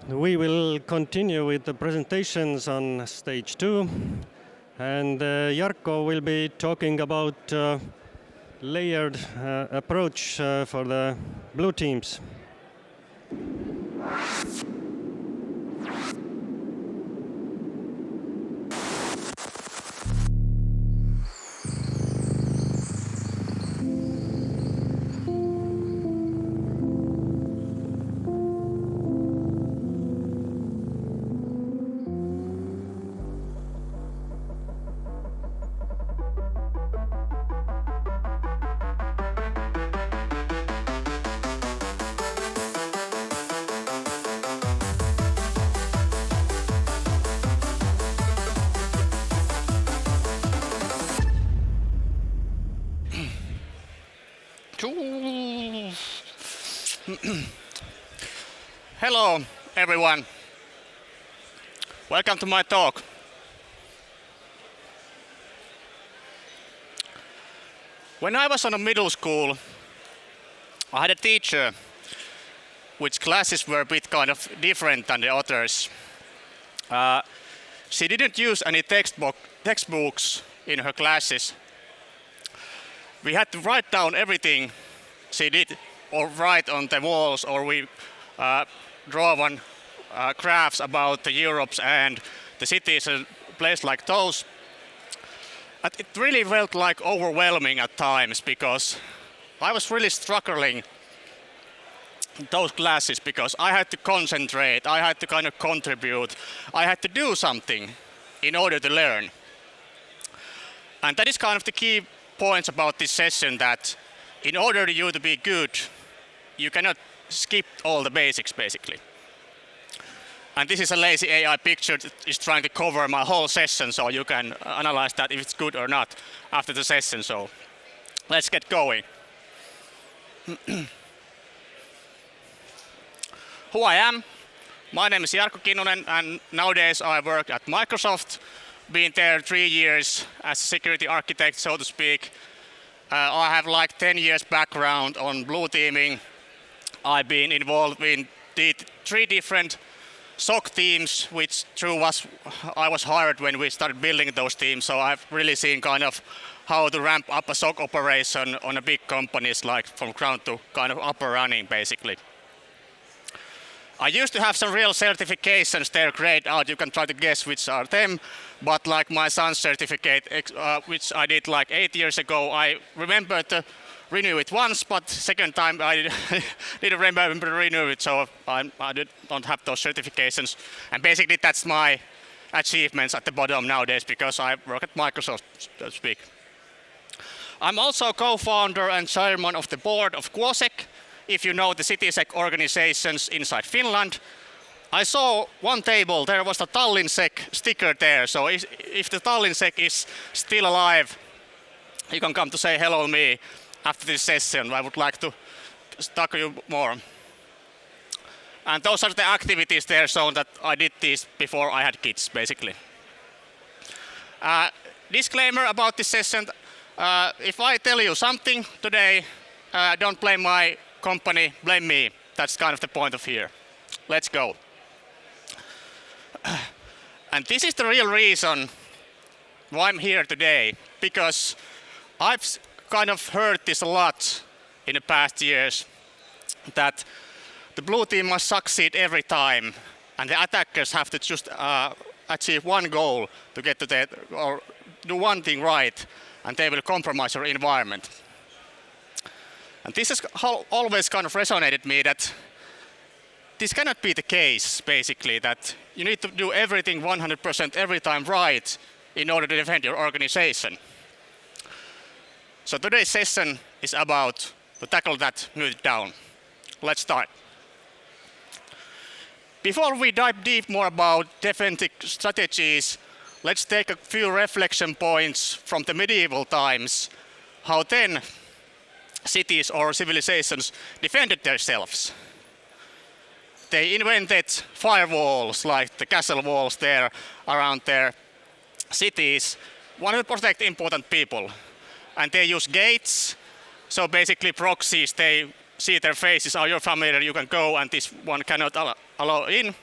We will continue with the presentations on stage 2, and Jarkko will be talking about layered approach for the blue teams. Hello, everyone. Welcome to my talk. When I was on a middle school, I had a teacher which classes were a bit kind of different than the others. She didn't use any textbooks in her classes. We had to write down everything she did, or write on the walls, or we draw one graphs about the Europes and the cities and places like those. But it really felt like overwhelming at times because I was really struggling in those classes because I had to concentrate, I had to kind of contribute, I had to do something in order to learn. And that is kind of the key points about this session, that in order for you to be good, you cannot skip all the basics basically. And this is a lazy AI picture that is trying to cover my whole session, so you can analyze that if it's good or not after the session. So let's get going. Who I am? My name is Jarkko Kinnunen, and nowadays I work at Microsoft. Been there 3 years as a security architect, so to speak. I have like 10 years background on blue teaming. I've been involved in 3 different SOC teams, which I was hired when we started building those teams. So I've really seen kind of how to ramp up a SOC operation on a big companies, like from ground to kind of up and running basically. I used to have some real certifications there grayed out. You can try to guess which are them. But like my son's certificate, which I did like 8 years ago, I remember to renew it once, but second time I didn't remember to renew it, so I don't have those certifications. And basically that's my achievements at the bottom nowadays because I work at Microsoft, so to speak. I'm also co-founder and chairman of the board of Quosec, if you know the CitySec organizations inside Finland. I saw one table, there was a Tallinn Sec sticker there, so if the Tallinn Sec is still alive, you can come to say hello to me after this session. I would like to talk to you more. And those are the activities there, so that I did these before I had kids, basically. Disclaimer about this session, if I tell you something today, don't blame my company, blame me. That's kind of the point of here. Let's go. And this is the real reason why I'm here today, because I've kind of heard this a lot in the past years, that the blue team must succeed every time, and the attackers have to just achieve one goal to get to that, or do one thing right, and they will compromise your environment. And this has always kind of resonated me that this cannot be the case, basically, that you need to do everything 100% every time right in order to defend your organization. So today's session is about to tackle that myth down. Let's start. Before we dive deep more about defensive strategies, let's take a few reflection points from the medieval times, how then cities or civilizations defended themselves. They invented firewalls, like the castle walls there around their cities, wanted to protect important people. And they use gates, so basically proxies, they see their faces, are you familiar, you can go, and this one cannot allow in.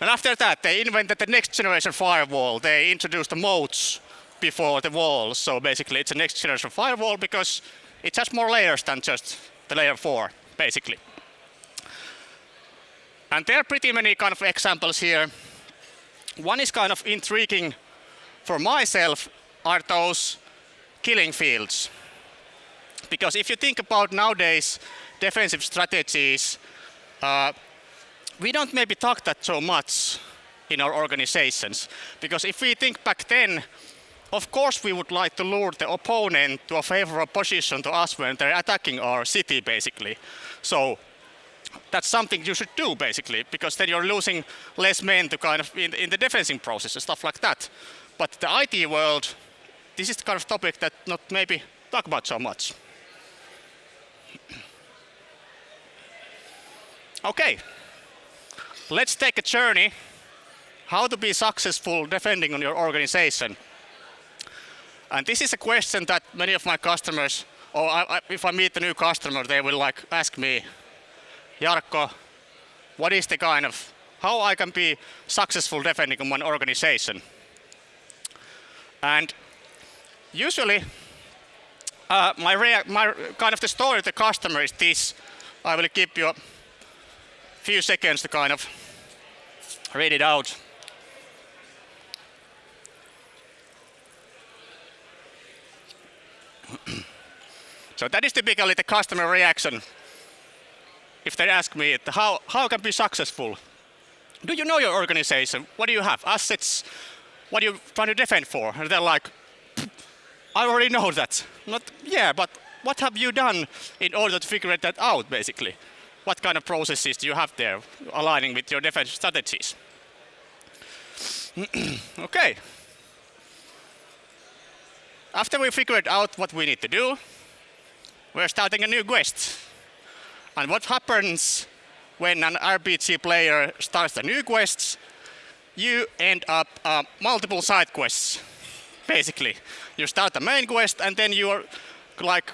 And after that, they invented the next generation firewall. They introduced the moats before the walls. So basically, it's a next generation firewall because it has more layers than just the layer 4, basically. And there are pretty many kind of examples here. One is kind of intriguing for myself are those killing fields. Because if you think about nowadays defensive strategies, we don't maybe talk that so much in our organizations. Because if we think back then, of course we would like to lure the opponent to a favorable position to us when they're attacking our city, basically. So that's something you should do, basically, because then you're losing less men to kind of in the defending process and stuff like that. But the IT world, this is the kind of topic that not maybe talk about so much. Okay, let's take a journey how to be successful defending on your organization. And this is a question that many of my customers, or if I meet a new customer, they will like ask me, Jarkko, what is the kind of, how I can be successful defending on my organization? And usually, my kind of the story of the customer is this. I will give you a few seconds to kind of read it out. So that is typically the customer reaction. If they ask me, how can be successful? Do you know your organization? What do you have? Assets? What are you trying to defend for? And they're like, I already know that. Not, yeah, but what have you done in order to figure that out, basically? What kind of processes do you have there aligning with your defense strategies? Okay. After we figured out what we need to do, we're starting a new quest. And what happens when an RPG player starts a new quest? You end up multiple side quests, basically. You start the main quest and then you're like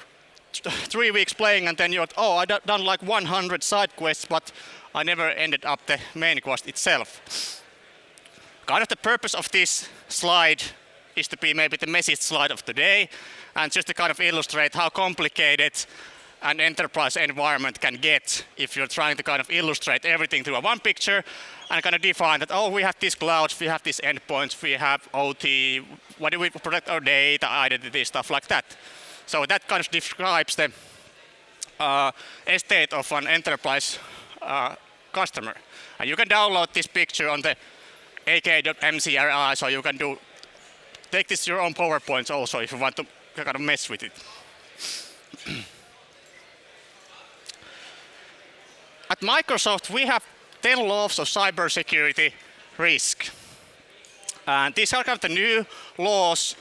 3 weeks playing and then you're, oh, I done like 100 side quests, but I never ended up the main quest itself. Kind of the purpose of this slide is to be maybe the messiest slide of today and just to kind of illustrate how complicated an enterprise environment can get if you're trying to kind of illustrate everything through one picture and kind of define that, oh, we have these clouds, we have these endpoints, we have OT, what do we protect our data, identity, stuff like that. So that kind of describes the estate of an enterprise customer. And you can download this picture on the ak.mcri, so you can take this to your own PowerPoints also if you want to kind of mess with it. At Microsoft, we have 10 laws of cybersecurity risk. And these are kind of the new laws.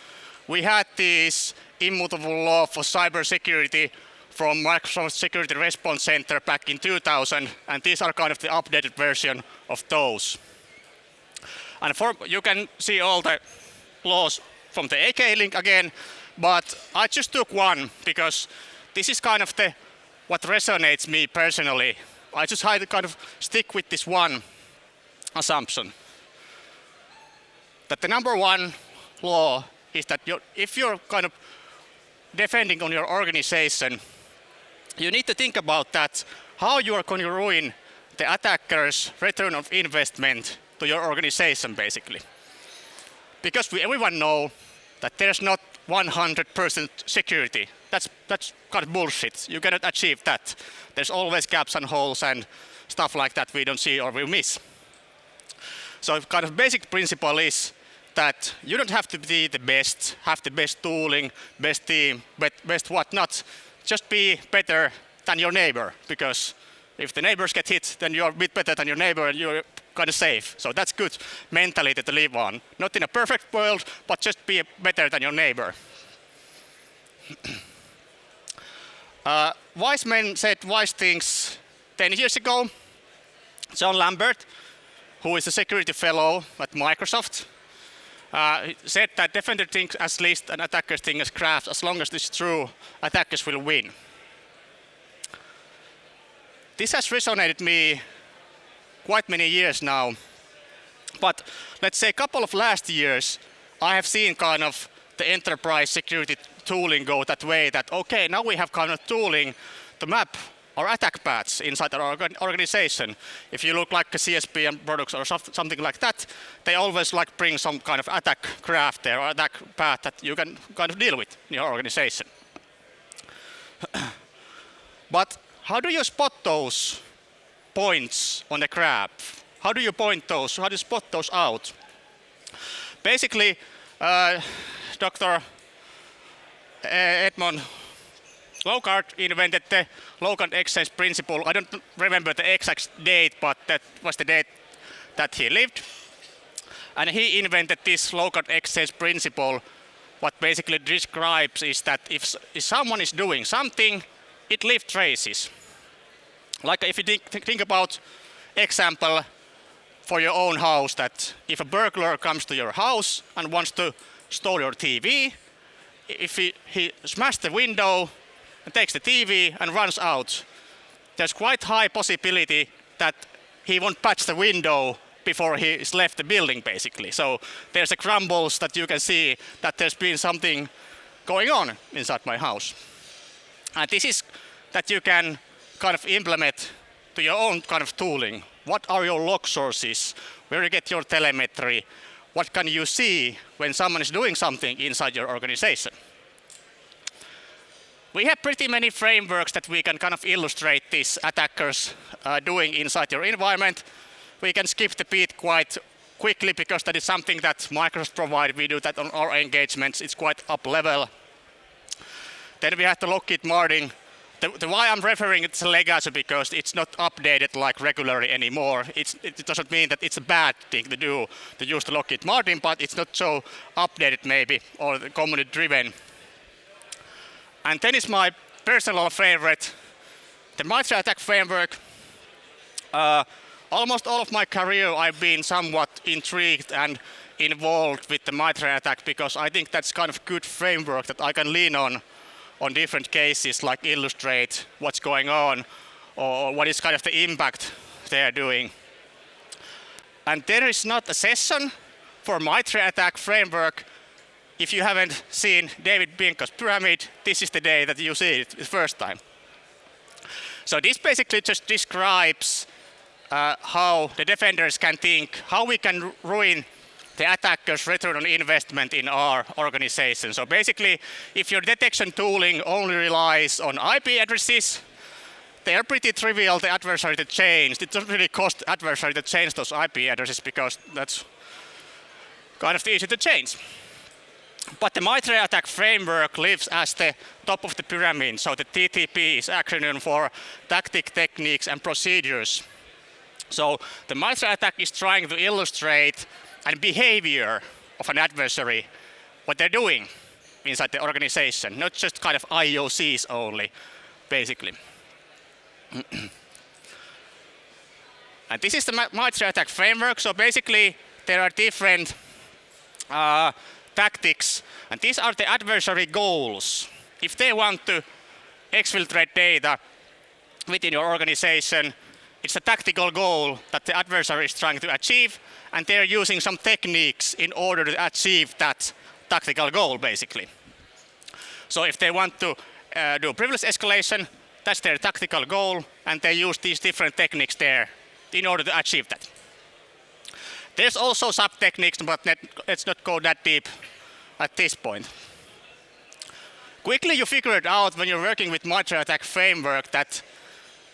We had this immutable law for cybersecurity from Microsoft Security Response Center back in 2000, and these are kind of the updated version of those. And you can see all the laws from the AK link again, but I just took one because this is kind of what resonates me personally. I just had to kind of stick with this one assumption. That the number one law is that if you're kind of defending on your organization, you need to think about that, how you are going to ruin the attacker's return of investment to your organization, basically. Because everyone knows that there's not 100% security. That's kind of bullshit. You cannot achieve that. There's always gaps and holes and stuff like that we don't see or we miss. So kind of basic principle is that you don't have to be the best, have the best tooling, best team, best whatnot. Just be better than your neighbor, because if the neighbors get hit, then you're a bit better than your neighbor and you're kind of safe. So that's good mentality to live on. Not in a perfect world, but just be better than your neighbor. Wise men said wise things 10 years ago. John Lambert, who is a security fellow at Microsoft, said that defender thinks as list and attackers think as craft. As long as this is true, attackers will win. This has resonated me quite many years now. But let's say a couple of last years, I have seen kind of the enterprise security tooling go that way that, okay, now we have kind of tooling to map our attack paths inside our organization. If you look like a CSP and products or something like that, they always like bring some kind of attack graph there or attack path that you can kind of deal with in your organization. But how do you spot those points on the graph? How do you point those? How do you spot those out? Basically, Dr. Edmond Lockhart invented the locant exchange principle. I don't remember the exact date, but that was the date that he lived. And he invented this locant exchange principle. What basically describes is that if someone is doing something, it leaves traces. Like if you think about example for your own house, that if a burglar comes to your house and wants to steal your TV, if he smashes the window and takes the TV and runs out, there's quite high possibility that he won't patch the window before he is left the building, basically. So there's a crumbles that you can see that there's been something going on inside my house. And this is that you can kind of implement to your own kind of tooling. What are your log sources? Where you get your telemetry? What can you see when someone is doing something inside your organization? We have pretty many frameworks that we can kind of illustrate these attackers doing inside your environment. We can skip the beat quite quickly because that is something that Microsoft provides. We do that on our engagements. It's quite up level. Then we have the Lockheed Martin. The why I'm referring it's a legacy because it's not updated like regularly anymore. It doesn't mean that it's a bad thing to do to use the Lockheed Martin, but it's not so updated maybe or community driven. And then is my personal favorite, the MITRE attack framework. Almost all of my career I've been somewhat intrigued and involved with the MITRE attack because I think that's kind of good framework that I can lean on different cases, like illustrate what's going on or what is kind of the impact they are doing. And there is not a session for MITRE attack framework. If you haven't seen David Binko's pyramid, this is the day that you see it the first time. So this basically just describes how the defenders can think, how we can ruin the attacker's return on investment in our organization. So basically, if your detection tooling only relies on IP addresses, they are pretty trivial, the adversary to change. It doesn't really cost the adversary to change those IP addresses because that's kind of easy to change. But the MITRE attack framework lives as the top of the pyramid. So the TTP is acronym for tactic, techniques, and procedures. So the MITRE attack is trying to illustrate and behavior of an adversary, what they're doing inside the organization, not just kind of IOCs only, basically. And this is the MITRE attack framework. So basically, there are different tactics, and these are the adversary goals. If they want to exfiltrate data within your organization, it's a tactical goal that the adversary is trying to achieve, and they're using some techniques in order to achieve that tactical goal, basically. So if they want to do privilege escalation, that's their tactical goal, and they use these different techniques there in order to achieve that. There's also sub-techniques, but let's not go that deep at this point. Quickly you figure it out when you're working with MITRE attack framework that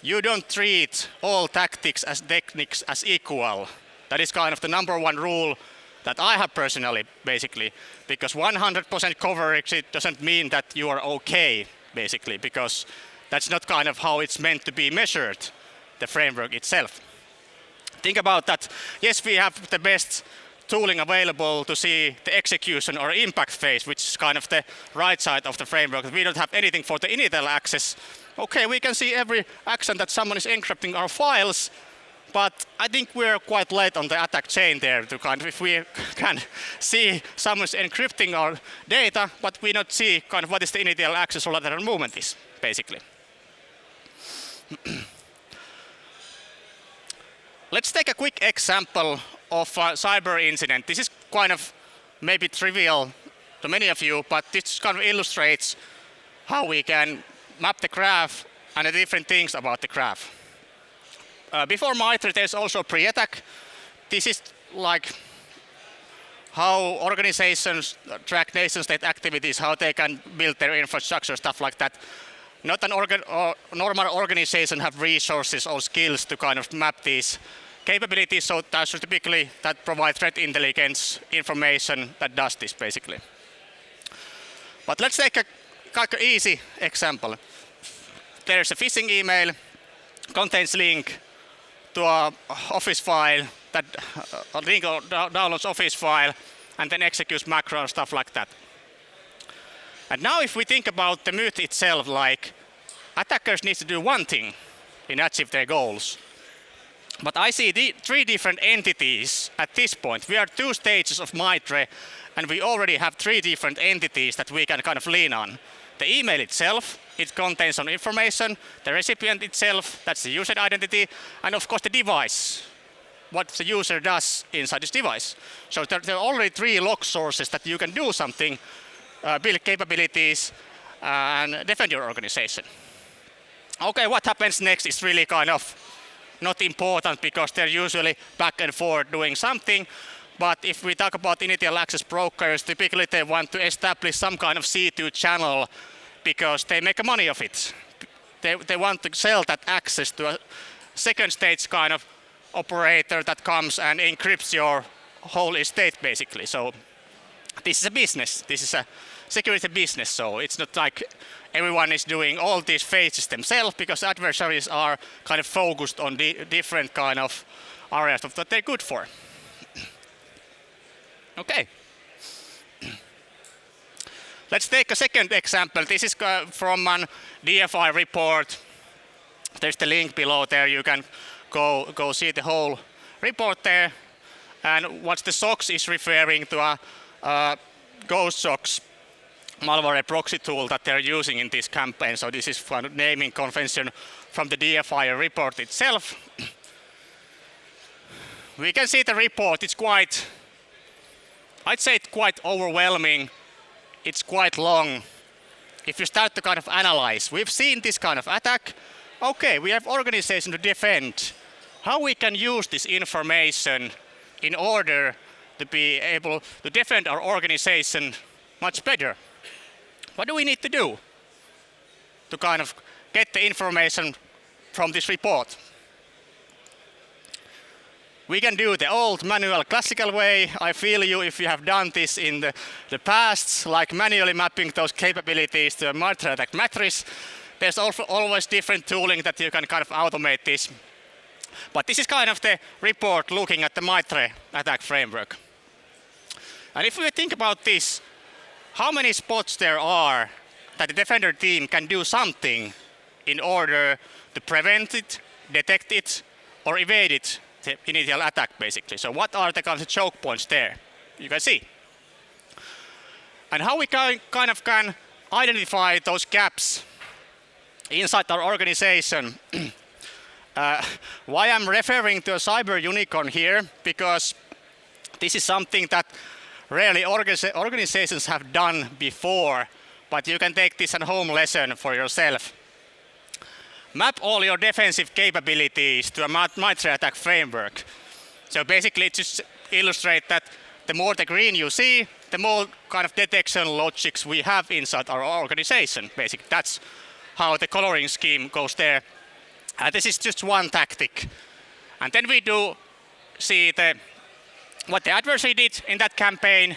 you don't treat all tactics as techniques as equal. That is kind of the number one rule that I have personally, basically, because 100% coverage, it doesn't mean that you are okay, basically, because that's not kind of how it's meant to be measured, the framework itself. Think about that. Yes, we have the best tooling available to see the execution or impact phase, which is kind of the right side of the framework. We don't have anything for the initial access. Okay, we can see every action that someone is encrypting our files, but I think we're quite late on the attack chain there to kind of, if we can see someone's encrypting our data, but we not see kind of what is the initial access or lateral movement is, basically. Let's take a quick example of a cyber incident. This is kind of maybe trivial to many of you, but this kind of illustrates how we can map the graph and the different things about the graph. Before MITRE, there's also pre-attack. This is like how organizations track nation-state activities, how they can build their infrastructure, stuff like that. Not an normal organization have resources or skills to kind of map these capabilities, so that's typically that provide threat intelligence information that does this basically. But let's take a easy example. There's a phishing email, contains link to a Office file, that link downloads Office file, and then executes macro and stuff like that. And now if we think about the myth itself, like attackers need to do one thing in achieve their goals. But I see three different entities at this point. We are 2 stages of MITRE, and we already have 3 different entities that we can kind of lean on. The email itself, it contains some information. The recipient itself, that's the user identity. And of course the device, what the user does inside this device. So there are already 3 log sources that you can do something, build capabilities, and defend your organization. Okay, what happens next is really kind of not important because they're usually back and forth doing something. But if we talk about initial access brokers, typically they want to establish some kind of C2 channel because they make money of it. They want to sell that access to a second stage kind of operator that comes and encrypts your whole estate basically. So this is a business. This is a security business. So it's not like everyone is doing all these phases themselves because adversaries are kind of focused on the different kind of areas that they're good for. Okay. Let's take a second example. This is from an DFI report. There's the link below there. You can go see the whole report there. And what the SOX is referring to a Ghost SOX malware proxy tool that they're using in this campaign. So this is kind of naming convention from the DFI report itself. We can see the report. It's quite, I'd say it's quite overwhelming. It's quite long. If you start to kind of analyze, we've seen this kind of attack. Okay, we have organization to defend. How we can use this information in order to be able to defend our organization much better? What do we need to do to kind of get the information from this report? We can do the old manual classical way. I feel you if you have done this in the past, like manually mapping those capabilities to a MITRE attack matrix. There's also always different tooling that you can kind of automate this. But this is kind of the report looking at the MITRE attack framework. And if we think about this, how many spots there are that the defender team can do something in order to prevent it, detect it, or evade it, the initial attack basically. So what are the kind of choke points there? You can see. And how we kind of can identify those gaps inside our organization. Why I'm referring to a cyber unicorn here, because this is something that rarely organizations have done before, but you can take this as a home lesson for yourself. Map all your defensive capabilities to a MITRE attack framework. So basically just illustrate that the more the green you see, the more kind of detection logics we have inside our organization. Basically, that's how the coloring scheme goes there. This is just one tactic. And then we do see what the adversary did in that campaign.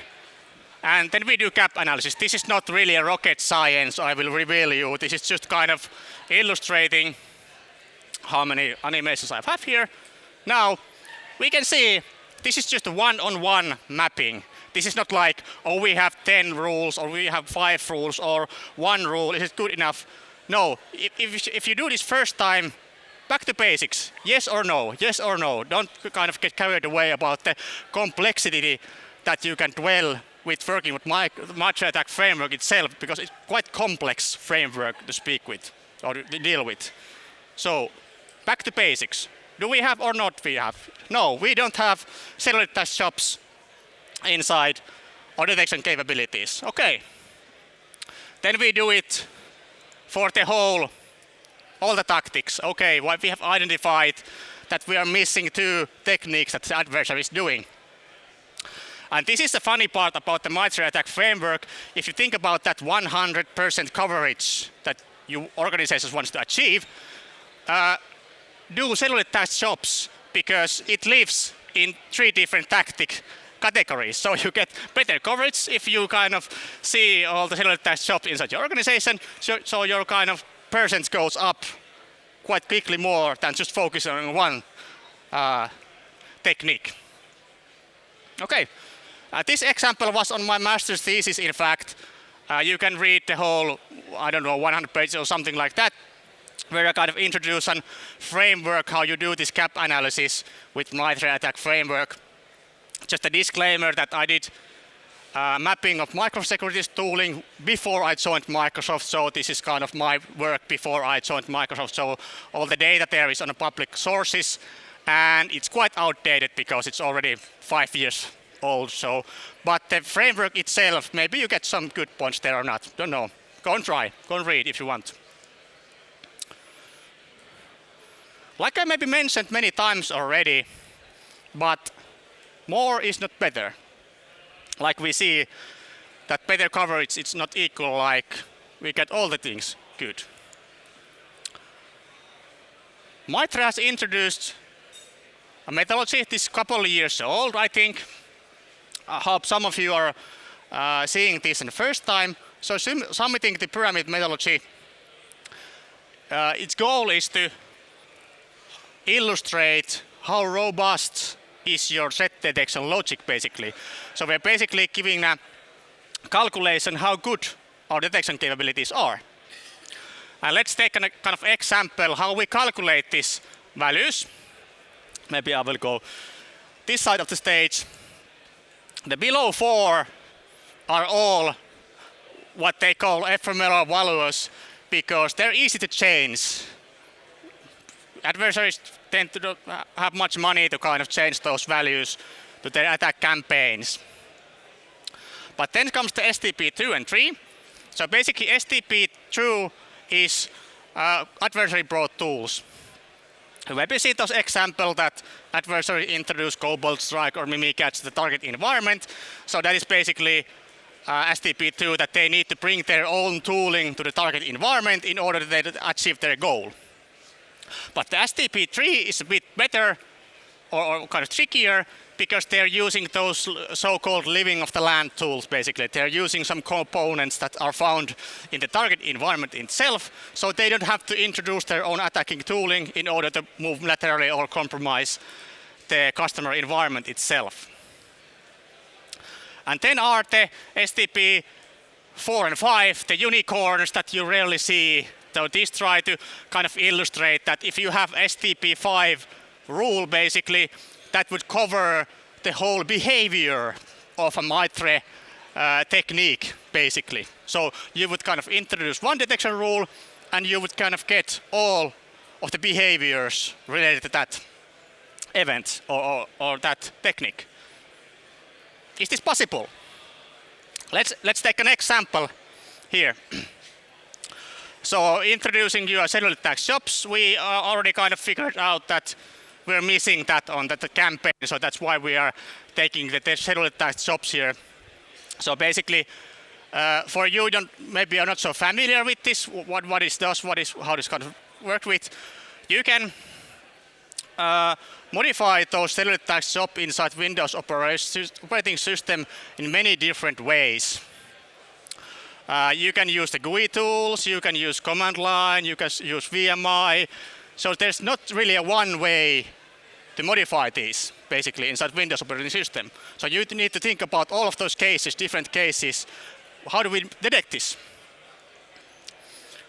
And then we do gap analysis. This is not really a rocket science, I will reveal you. This is just kind of illustrating how many animations I have here. Now, we can see this is just a one-on-one mapping. This is not like, oh, we have 10 rules, or we have 5 rules, or 1 rule. Is it good enough? No. If you do this first time, back to basics. Yes or no? Yes or no? Don't kind of get carried away about the complexity that you can dwell with working with MITRE attack framework itself, because it's quite complex framework to speak with or to deal with. So back to basics. Do we have or not we have? No, we don't have cellular test shops inside our detection capabilities. Okay. Then we do it for the whole, all the tactics. Okay, well, we have identified that we are missing 2 techniques that the adversary is doing. And this is the funny part about the MITRE attack framework. If you think about that 100% coverage that your organizations want to achieve, do cellular test shops because it lives in 3 different tactic categories. So you get better coverage if you kind of see all the cellular test shops inside your organization. So your kind of percent goes up quite quickly more than just focusing on one technique. Okay. This example was on my master's thesis, in fact. You can read the whole, I don't know, 100 pages or something like that, where I kind of introduce a framework how you do this gap analysis with MITRE attack framework. Just a disclaimer that I did mapping of microsecurity tooling before I joined Microsoft, so this is kind of my work before I joined Microsoft. So all the data there is on the public sources, and it's quite outdated because it's already 5 years old. So, but the framework itself, maybe you get some good points there or not. Don't know. Go and try. Go and read if you want. Like I maybe mentioned many times already, but more is not better. Like we see that better coverage, it's not equal like we get all the things good. MITRE has introduced a methodology, this couple of years old, I think. I hope some of you are seeing this in the first time. So submitting the pyramid methodology, its goal is to illustrate how robust is your threat detection logic, basically. So we're basically giving a calculation how good our detection capabilities are. And let's take a kind of example how we calculate these values. Maybe I will go this side of the stage. The below 4 are all what they call ephemeral values because they're easy to change. Adversaries tend to have much money to kind of change those values to their attack campaigns. But then comes the SDP 2 and 3. So basically SDP 2 is adversary brought tools. Maybe see those example that adversary introduce Cobalt Strike or Mimikatz to the target environment. So that is basically SDP 2 that they need to bring their own tooling to the target environment in order to achieve their goal. But the SDP 3 is a bit better or kind of trickier because they're using those so-called living of the land tools, basically. They're using some components that are found in the target environment itself, so they don't have to introduce their own attacking tooling in order to move laterally or compromise the customer environment itself. And then are the SDP 4 and 5, the unicorns that you rarely see. So these try to kind of illustrate that if you have SDP 5 rule, basically, that would cover the whole behavior of a MITRE technique, basically. So you would kind of introduce one detection rule, and you would kind of get all of the behaviors related to that event or that technique. Is this possible? Let's take an example here. So introducing your cellular attack shops, we already kind of figured out that we're missing that on the campaign, so that's why we are taking the cellular attack shops here. So basically, for you maybe you're not so familiar with this, what is this, how this kind of work with, you can modify those cellular attack shop inside Windows operating system in many different ways. You can use the GUI tools, you can use command line, you can use VMI. So there's not really a one way to modify these, basically, inside Windows operating system. So you need to think about all of those cases, different cases. How do we detect this?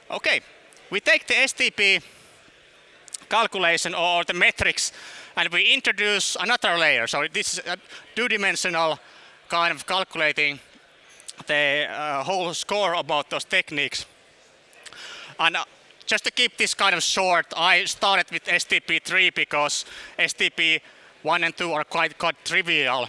Okay, we take the SDP calculation or the metrics, and we introduce another layer. So this is a two-dimensional kind of calculating the whole score about those techniques. And just to keep this kind of short, I started with SDP3 because SDP 1 and 2 are quite trivial.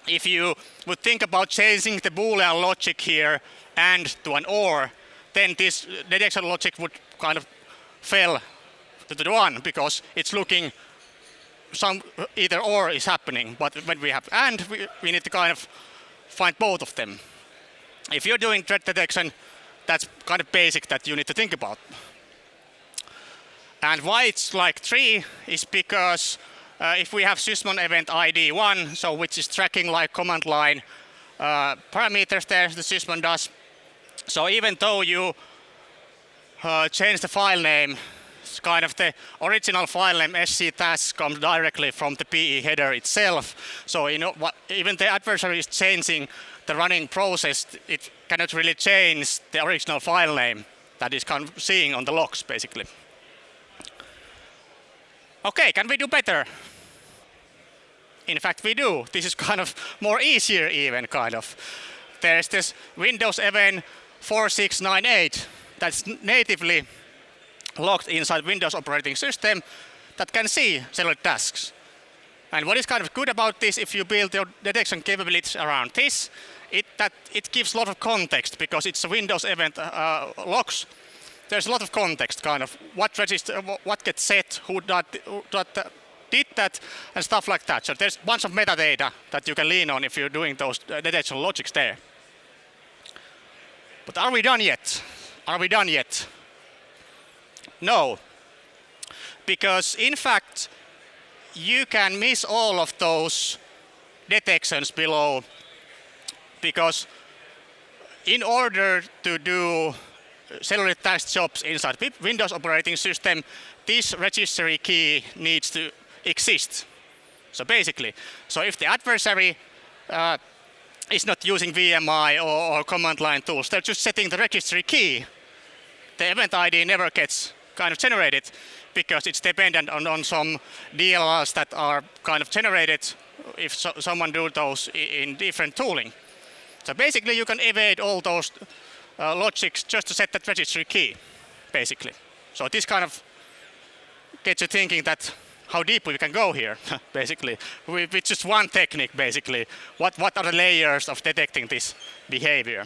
If you would think about changing the Boolean logic here and to an OR, then this detection logic would kind of fail to the one because it's looking some either or is happening. But when we have and, we need to kind of find both of them. If you're doing threat detection, that's kind of basic that you need to think about. And why it's like 3 is because if we have sysmon event ID 1, so which is tracking like command line parameters there, the sysmon does. So even though you change the file name, it's kind of the original file name SC_task comes directly from the PE header itself. So you know even the adversary is changing the running process, it cannot really change the original file name that is kind of seeing on the logs basically. Okay, can we do better? In fact, we do. This is kind of more easier even kind of. There's this Windows event 4698 that's natively logged inside Windows operating system that can see several tasks. And what is kind of good about this, if you build your detection capabilities around this, it gives a lot of context because it's a Windows event logs. There's a lot of context, kind of what register, what gets set, who did that, and stuff like that. So there's a bunch of metadata that you can lean on if you're doing those detection logics there. But are we done yet? Are we done yet? No. Because in fact, you can miss all of those detections below. Because in order to do cellular task jobs inside Windows operating system, this registry key needs to exist. So basically, so if the adversary is not using VMI or command line tools, they're just setting the registry key. The event ID never gets kind of generated because it's dependent on some DLLs that are kind of generated if someone do those in different tooling. So basically you can evade all those logics just to set that registry key, basically. So this kind of gets you thinking that how deep we can go here, basically, with just one technique, basically. What are the layers of detecting this behavior?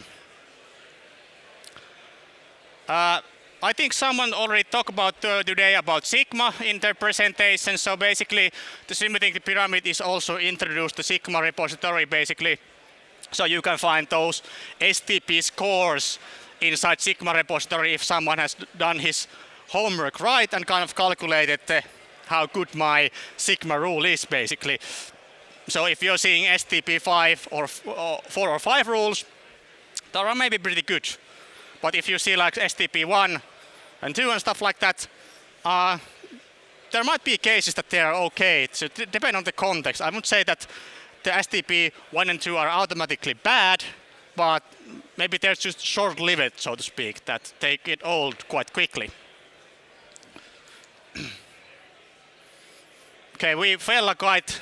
I think someone already talked about today about Sigma in their presentation. So basically, the simulating pyramid is also introduced to Sigma repository, basically. So you can find those STP scores inside Sigma repository if someone has done his homework right and kind of calculated how good my Sigma rule is, basically. So if you're seeing STP 5 or 4 or 5 rules, they are maybe pretty good. But if you see like STP 1 and 2 and stuff like that, there might be cases that they are okay. It depends on the context. I would say that the STP 1 and 2 are automatically bad, but maybe they're just short-lived, so to speak, that they get old quite quickly. Okay, we fell quite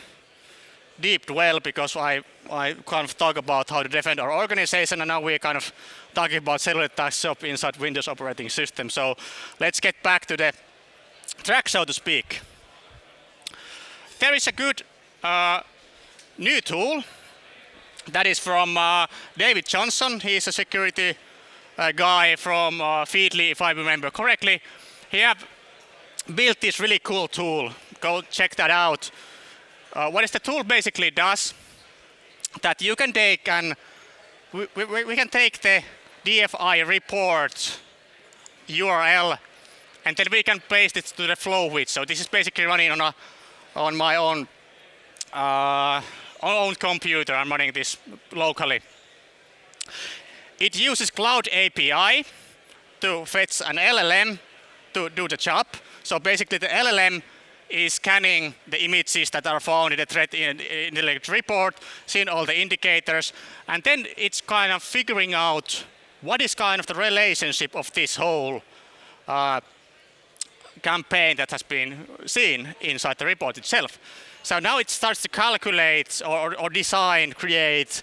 deep well because I kind of talk about how to defend our organization, and now we're kind of talking about cellular task job inside Windows operating system. So let's get back to the track, so to speak. There is a good new tool that is from David Johnson. He's a security guy from Feedly, if I remember correctly. He have built this really cool tool. Go check that out. What is the tool basically does, that you can take and we can take the DFI report URL and then we can paste it to the flow with. So this is basically running on my own computer. I'm running this locally. It uses Cloud API to fetch an LLM to do the job. So basically the LLM is scanning the images that are found in the threat intelligence report, seeing all the indicators, and then it's kind of figuring out what is kind of the relationship of this whole campaign that has been seen inside the report itself. So now it starts to calculate or design, create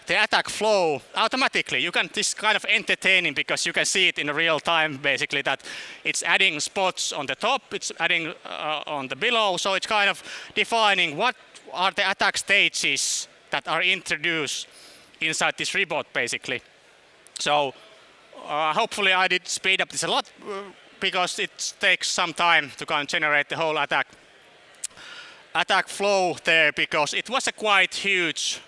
the attack flow automatically. You can, this is kind of entertaining because you can see it in real time basically, that it's adding spots on the top, it's adding on the below, so it's kind of defining what are the attack stages that are introduced inside this report basically. So hopefully I did speed up this a lot because it takes some time to kind of generate the whole attack flow there, because it was a quite huge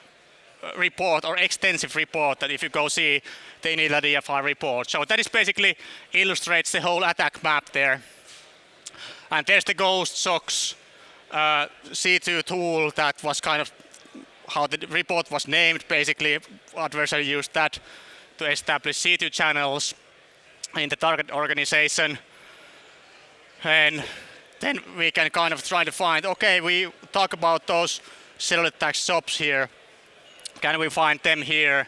report or extensive report that if you go see the initial DFI report. So that is basically illustrates the whole attack map there. And there's the Ghost SOX C2 tool that was kind of how the report was named. Basically, adversary used that to establish C2 channels in the target organization. And then we can kind of try to find, okay, we talk about those cellular attack jobs here. Can we find them here?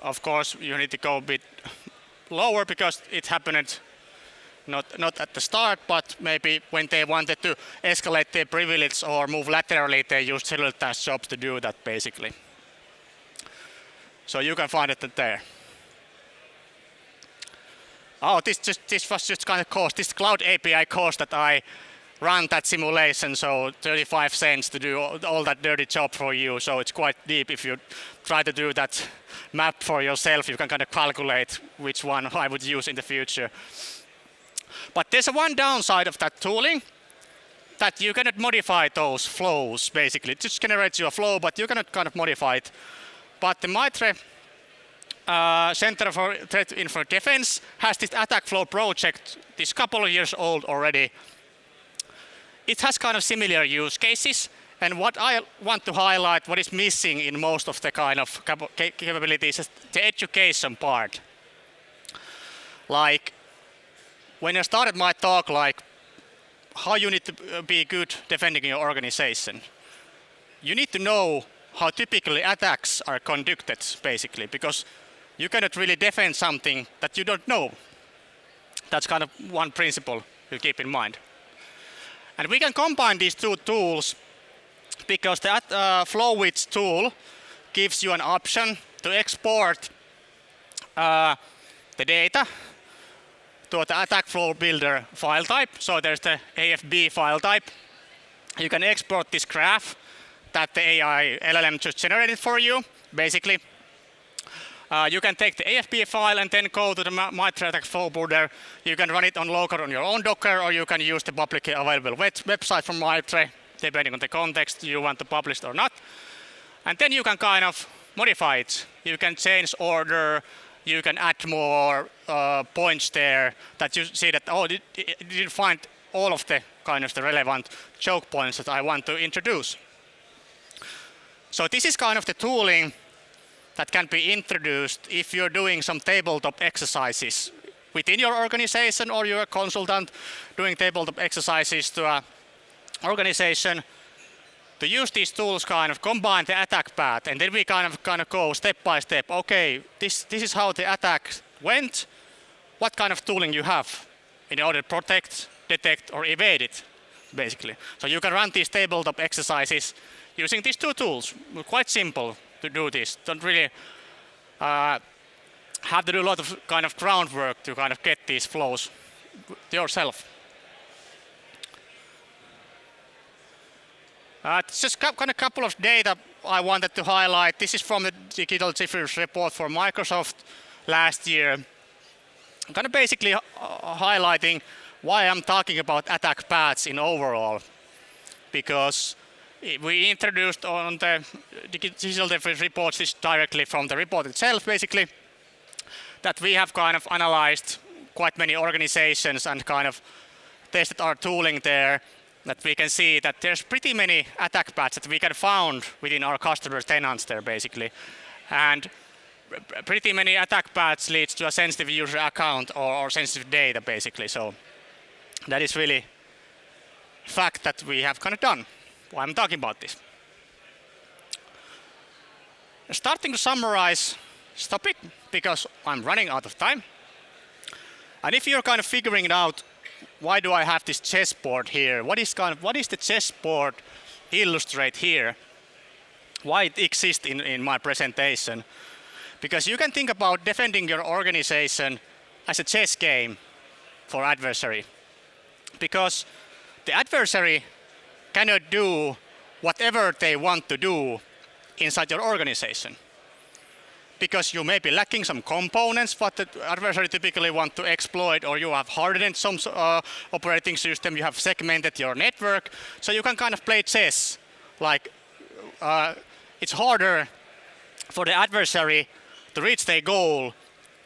Of course, you need to go a bit lower because it happened not at the start, but maybe when they wanted to escalate their privilege or move laterally, they used cellular attack jobs to do that basically. So you can find it there. Oh, this was just kind of cost. This cloud API cost that I run that simulation, so 35 cents to do all that dirty job for you. So it's quite deep. If you try to do that map for yourself, you can kind of calculate which one I would use in the future. But there's one downside of that tooling, that you cannot modify those flows basically. It just generates you a flow, but you cannot kind of modify it. But the MITRE Center for Threat Info Defense has this attack flow project, this couple of years old already. It has kind of similar use cases, and what I want to highlight, what is missing in most of the kind of capabilities, is the education part. Like, when I started my talk, like how you need to be good defending your organization, you need to know how typically attacks are conducted, basically, because you cannot really defend something that you don't know. That's kind of one principle to keep in mind. And we can combine these two tools because the FlowWidth tool gives you an option to export the data to the attack flow builder file type. So there's the AFB file type. You can export this graph that the AI LLM just generated for you, basically. You can take the AFB file and then go to the MITRE attack flow builder. You can run it on local on your own Docker, or you can use the publicly available website from MITRE, depending on the context you want to publish or not. And then you can kind of modify it. You can change order. You can add more points there that you see that, oh, it didn't find all of the kind of the relevant choke points that I want to introduce. So this is kind of the tooling that can be introduced if you're doing some tabletop exercises within your organization, or you're a consultant doing tabletop exercises to an organization. To use these tools, kind of combine the attack path, and then we kind of go step by step. Okay, this is how the attack went. What kind of tooling you have in order to protect, detect, or evade it, basically. So you can run these tabletop exercises using these two tools. Quite simple to do this. Don't really have to do a lot of kind of groundwork to kind of get these flows yourself. Just kind of couple of data I wanted to highlight. This is from the Digital Difference report for Microsoft last year. I'm kind of basically highlighting why I'm talking about attack paths in overall, because we introduced on the Digital Difference reports this directly from the report itself, basically, that we have kind of analyzed quite many organizations and kind of tested our tooling there, that we can see that there's pretty many attack paths that we can find within our customer tenants there, basically. And pretty many attack paths leads to a sensitive user account or sensitive data, basically. So that is really a fact that we have kind of done. Why I'm talking about this. Starting to summarize this topic, because I'm running out of time. And if you're kind of figuring it out, why do I have this chessboard here? What is the chessboard illustrate here? why it exists in my presentation. Because you can think about defending your organization as a chess game for adversary. Because the adversary cannot do whatever they want to do inside your organization. Because you may be lacking some components what the adversary typically want to exploit, or you have hardened some operating system, you have segmented your network, so you can kind of play chess. Like, it's harder for the adversary to reach their goal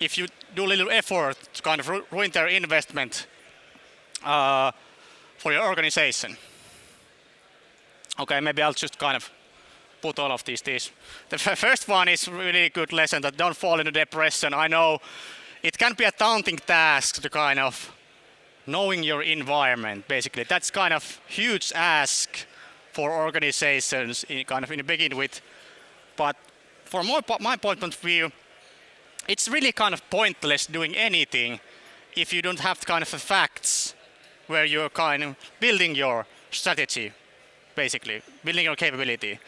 if you do a little effort to kind of ruin their investment for your organization. Okay, maybe I'll just kind of put all of these. The first one is really good lesson that don't fall into depression. I know it can be a daunting task to kind of knowing your environment, basically. That's kind of huge ask for organizations in the begin with. But from my point of view, it's really kind of pointless doing anything if you don't have kind of the facts where you're kind of building your strategy, basically, building your capability.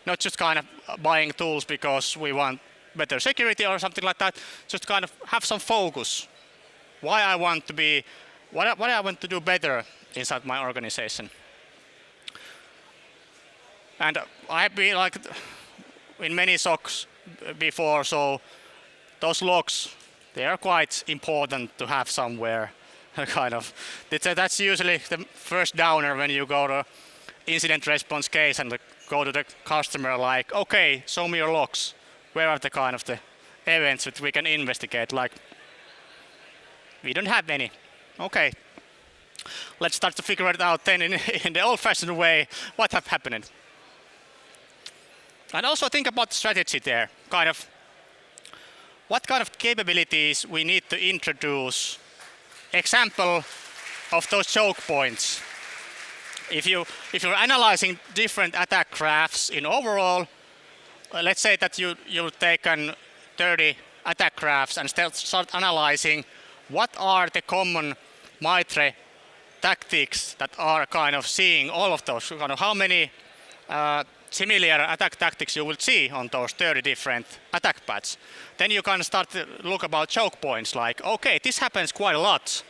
Not just kind of buying tools because we want better security or something like that. Just kind of have some focus. Why I want to be, what I want to do better inside my organization. And I've been like in many SOCs before, so those logs, they are quite important to have somewhere. Kind of. That's usually the first downer when you go to incident response case and go to the customer like, okay, show me your logs. Where are the kind of the events that we can investigate? Like, we don't have any. Okay, let's start to figure it out then in the old-fashioned way, what have happened. And also think about the strategy there, kind of, what kind of capabilities we need to introduce. Example of those choke points. If you're analyzing different attack graphs in overall, let's say that you've taken 30 attack graphs and start analyzing what are the common MITRE tactics that are kind of seeing all of those, kind of how many similar attack tactics you will see on those 30 different attack paths. Then you can start to look about choke points like, okay, this happens quite a lot.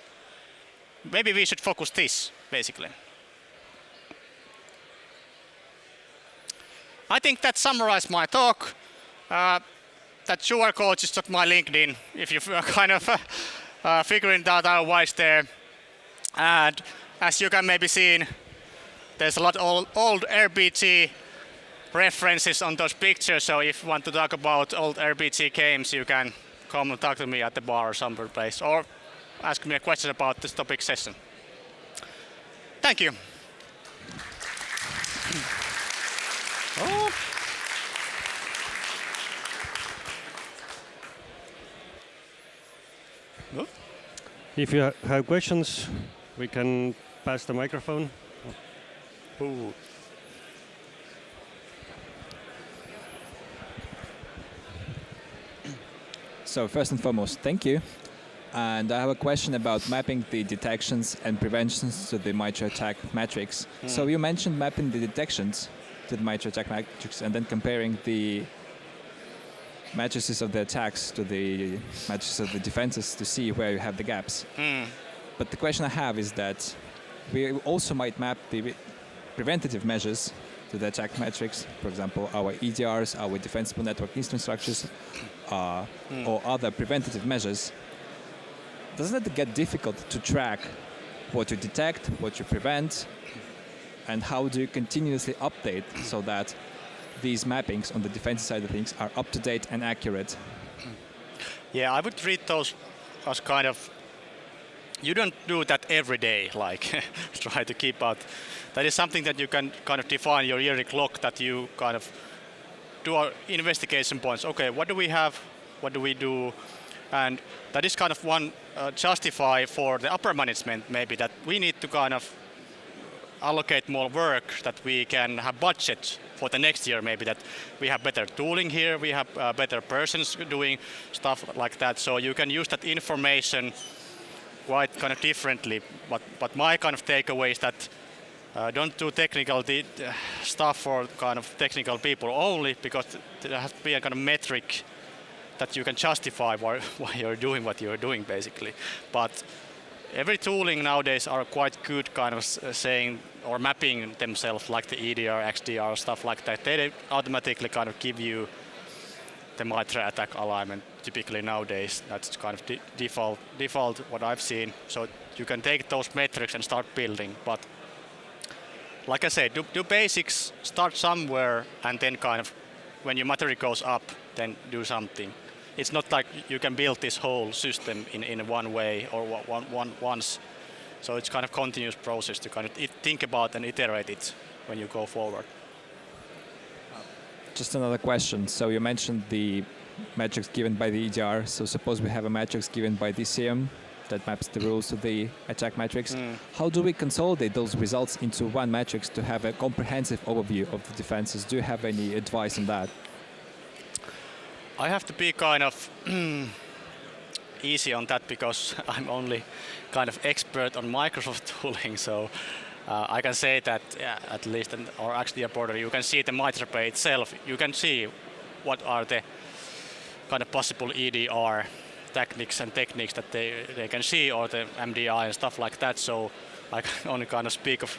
Maybe we should focus this, basically. I think that summarized my talk. That Jarkko just took my LinkedIn, if you're kind of figuring that out otherwise there. And as you can maybe see, there's a lot of old RPG references on those pictures, so if you want to talk about old RPG games, you can come and talk to me at the bar or some place, or ask me a question about this topic session. Thank you. Oh. If you have questions, we can pass the microphone. Ooh. So first and foremost, thank you. And I have a question about mapping the detections and preventions to the MITRE attack matrix. So you mentioned mapping the detections to the MITRE attack matrix and then comparing the matrices of the attacks to the matrices of the defenses to see where you have the gaps. But the question I have is that we also might map the preventative measures to the attack matrix, for example, our EDRs, our defensible network instance structures, or other preventative measures. Doesn't it get difficult to track what you detect, what you prevent, and how do you continuously update so that these mappings on the defensive side of things are up to date and accurate? Yeah, I would treat those as kind of, you don't do that every day, like try to keep out. That is something that you can kind of define your yearly clock, that you kind of do our investigation points. Okay, what do we have? What do we do? And that is kind of one justify for the upper management maybe, that we need to kind of allocate more work, that we can have budget for the next year maybe, that we have better tooling here, we have better persons doing stuff like that. So you can use that information quite kind of differently. But my kind of takeaway is that Don't do technical stuff for kind of technical people only, because there has to be a kind of metric that you can justify why you're doing what you're doing, basically. But every tooling nowadays are quite good kind of saying or mapping themselves, like the EDR, XDR, stuff like that. They automatically kind of give you the MITRE attack alignment. Typically nowadays, that's kind of default what I've seen. So you can take those metrics and start building. But like I said, do basics, start somewhere, and then kind of when your maturity goes up, then do something. It's not like you can build this whole system in one way or once. So it's kind of continuous process to kind of think about and iterate it when you go forward. Just another question. So you mentioned the metrics given by the EDR. So suppose we have a matrix given by DCM that maps the rules to the attack matrix. How do we consolidate those results into one matrix to have a comprehensive overview of the defenses? Do you have any advice on that? I have to be kind of easy on that, because I'm only kind of expert on Microsoft tooling. So I can say that, at least, or actually a border, you can see the MITRE itself. You can see what are the kind of possible EDR techniques that they can see, or the MDI and stuff like that. So I can only kind of speak of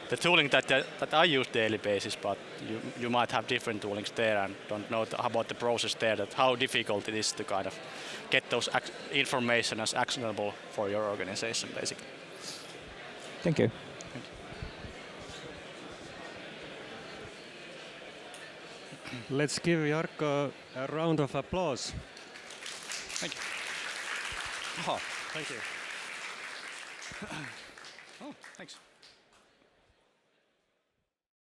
the tooling that I use daily basis, but you might have different toolings there and don't know about the process there, that how difficult it is to kind of get those information as actionable for your organization, basically. Thank you. Let's give Jarkko a round of applause. Thank you. Oh, thank you. Oh, thanks.